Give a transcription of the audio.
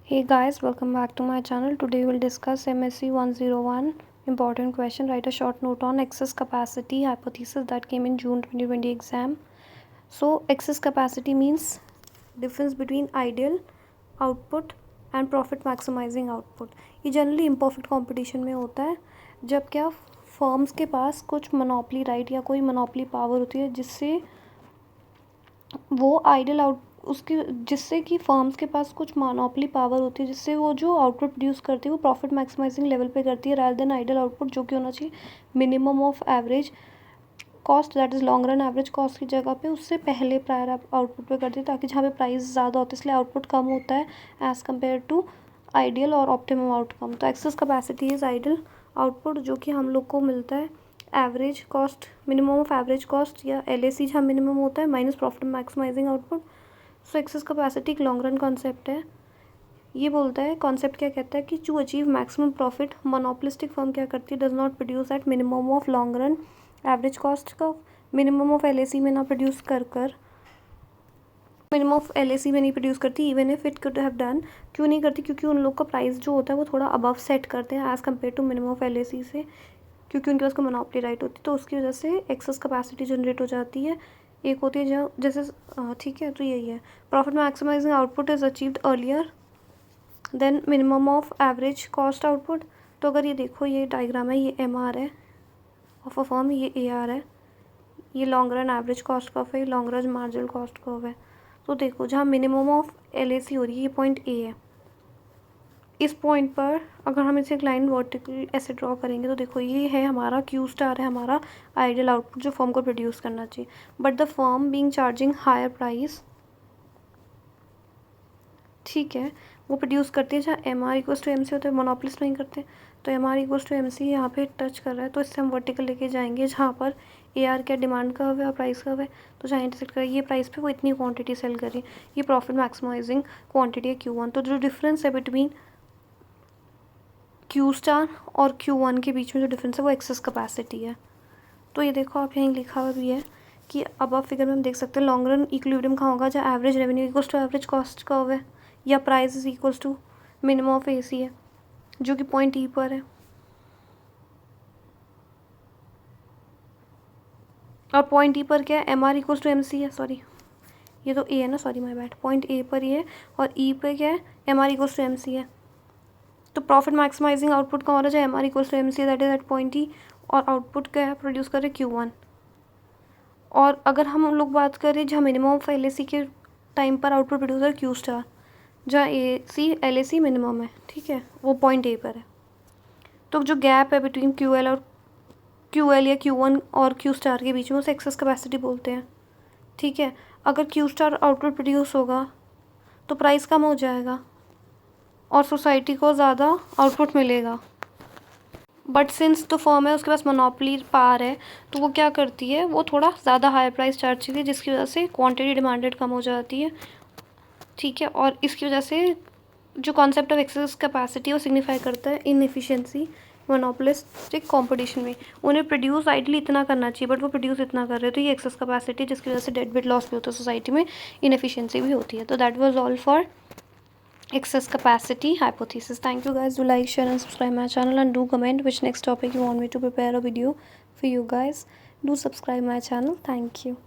Hey guys, welcome back to my channel. Today we'll discuss MSc 101 important question. Write a short note on excess capacity hypothesis that came in June 2020 exam. So excess capacity means difference between ideal output and profit maximizing output. ये generally imperfect competition में होता है जब क्या firms के पास कुछ monopoly right या कोई मोनोपोली पावर होती है जिससे वो आइडियल आउट उसकी जिससे कि फर्म्स के पास कुछ मोनोपोली पावर होती है जिससे वो जो आउटपुट प्रोड्यूस करती है वो प्रॉफिट मैक्सिमाइजिंग लेवल पे करती है रादर देन आइडियल आउटपुट जो कि होना चाहिए minimum of average cost that is long run average cost की जगह पे उससे पहले प्रायर आउटपुट पे करती है ताकि जहाँ पे प्राइस ज़्यादा होता है इसलिए आउटपुट कम होता है एज़ कम्पेयर टू आइडियल और ऑप्टिमम आउटकम। तो excess capacity is ideal output जो कि हम लोग को मिलता है average cost minimum of average cost या LAC जहाँ मिनिमम होता है minus profit maximising output. So excess capacity एक लॉन्ग रन कॉन्सेप्ट है। ये बोलता है कॉन्सेप्ट क्या कहता है कि to achieve maximum profit monopolistic firm क्या करती है does not produce at minimum of long run average cost का मिनिमम ऑफ LAC में ना प्रोड्यूस कर मिनिमम ऑफ LAC में नहीं प्रोड्यूस करती even if it could have done. क्यों नहीं करती? क्योंकि उन लोग का प्राइस जो होता है वो थोड़ा अबव सेट करते हैं as compare to minimum of LAC से, क्योंकि उनके पास को मोनोपोली राइट होती है तो उसकी वजह से एक्सेस कैपेसिटी जनरेट हो जाती है। एक होती है जो जैसे ठीक है, तो यही है profit maximising output is achieved earlier than minimum of average cost output. तो अगर ये देखो ये डायग्राम है, ये MR है ऑफ अ फर्म, ये AR है, ये long run average cost curve है, long run marginal cost curve है। तो देखो जहाँ मिनिमम ऑफ LAC हो रही है ये पॉइंट A है। इस पॉइंट पर अगर हम इसे एक लाइन वर्टिकल ऐसे ड्रॉ करेंगे तो देखो ये है हमारा Q स्टार है हमारा आइडियल आउटपुट जो फर्म को प्रोड्यूस करना चाहिए। But the firm being charging higher price, ठीक है, वो प्रोड्यूस करती है जहाँ MR इक्वल्स टू MC होता है, मोनोपोलिस्ट नहीं करते। तो MR इक्वल्स टू MC यहाँ पे टच कर रहा है तो इससे हम वर्टिकल लेके जाएंगे जहाँ पर AR क्या डिमांड का है और प्राइस का है। तो जहाँ इंटरसेक्ट कर ये प्राइस पे वो इतनी क्वांटिटी सेल कर रही है, ये प्रॉफिट मैक्सिमाइजिंग क्वांटिटी है Q1। तो जो डिफरेंस है बिटवीन Q स्टार और Q1 के बीच में जो डिफरेंस है वो एक्सेस कैपेसिटी है। तो ये देखो आप यहीं लिखा हुआ भी है कि अब फिगर में हम देख सकते हैं लॉन्ग रन इक्विलिब्रियम कहाँ होगा जहाँ average revenue equals to average cost curve है या price is equals to minimum of AC है जो कि पॉइंट E पर है। और पॉइंट E पर क्या है, MR इक्वल्स टू MC है, सॉरी ये तो A है ना, sorry my bad, point A पर ही है और E पे क्या है, MR इक्वल्स टू MC है। तो प्रॉफिट मैक्सिमाइजिंग आउटपुट का हो रहा है जहाँ MR equals to MC that is at point E और आउटपुट क्या है प्रोड्यूस कर रहे Q1। और अगर हम लोग बात करें जहाँ मिनिमम ऑफ LAC के टाइम पर आउटपुट प्रोड्यूस है Q स्टार जहाँ LAC मिनिमम है, ठीक है, वो पॉइंट A पर है। तो जो गैप है बिटवीन QL या Q1 और Q स्टार के बीच में उसे एक्सेस कैपेसिटी बोलते हैं, ठीक है। अगर Q स्टार आउटपुट प्रोड्यूस होगा तो प्राइस कम हो जाएगा और सोसाइटी को ज़्यादा आउटपुट मिलेगा। बट सिंस तो फर्म है उसके पास मोनोपोली पावर है तो वो क्या करती है, वो थोड़ा ज़्यादा हाई प्राइस चार्ज करती है जिसकी वजह से क्वांटिटी डिमांडेड कम हो जाती है, ठीक है। और इसकी वजह से जो कॉन्सेप्ट ऑफ एक्सेस कैपेसिटी वो सिग्निफाई करता है इनएफिशिएंसी मोनोपोलिस्टिक कंपटीशन में। उन्हें प्रोड्यूस आइडली इतना करना चाहिए बट वो प्रोड्यूस इतना कर रहे हैं तो ये एक्सेस कैपेसिटी जिसकी वजह से डेड वेट लॉस भी होता है सोसाइटी में, इनएफिशिएंसी भी होती है। तो that was all for excess capacity hypothesis. Thank you guys. Do like, share and subscribe my channel and do comment which next topic you want me to prepare a video for you guys. Do subscribe my channel. Thank you.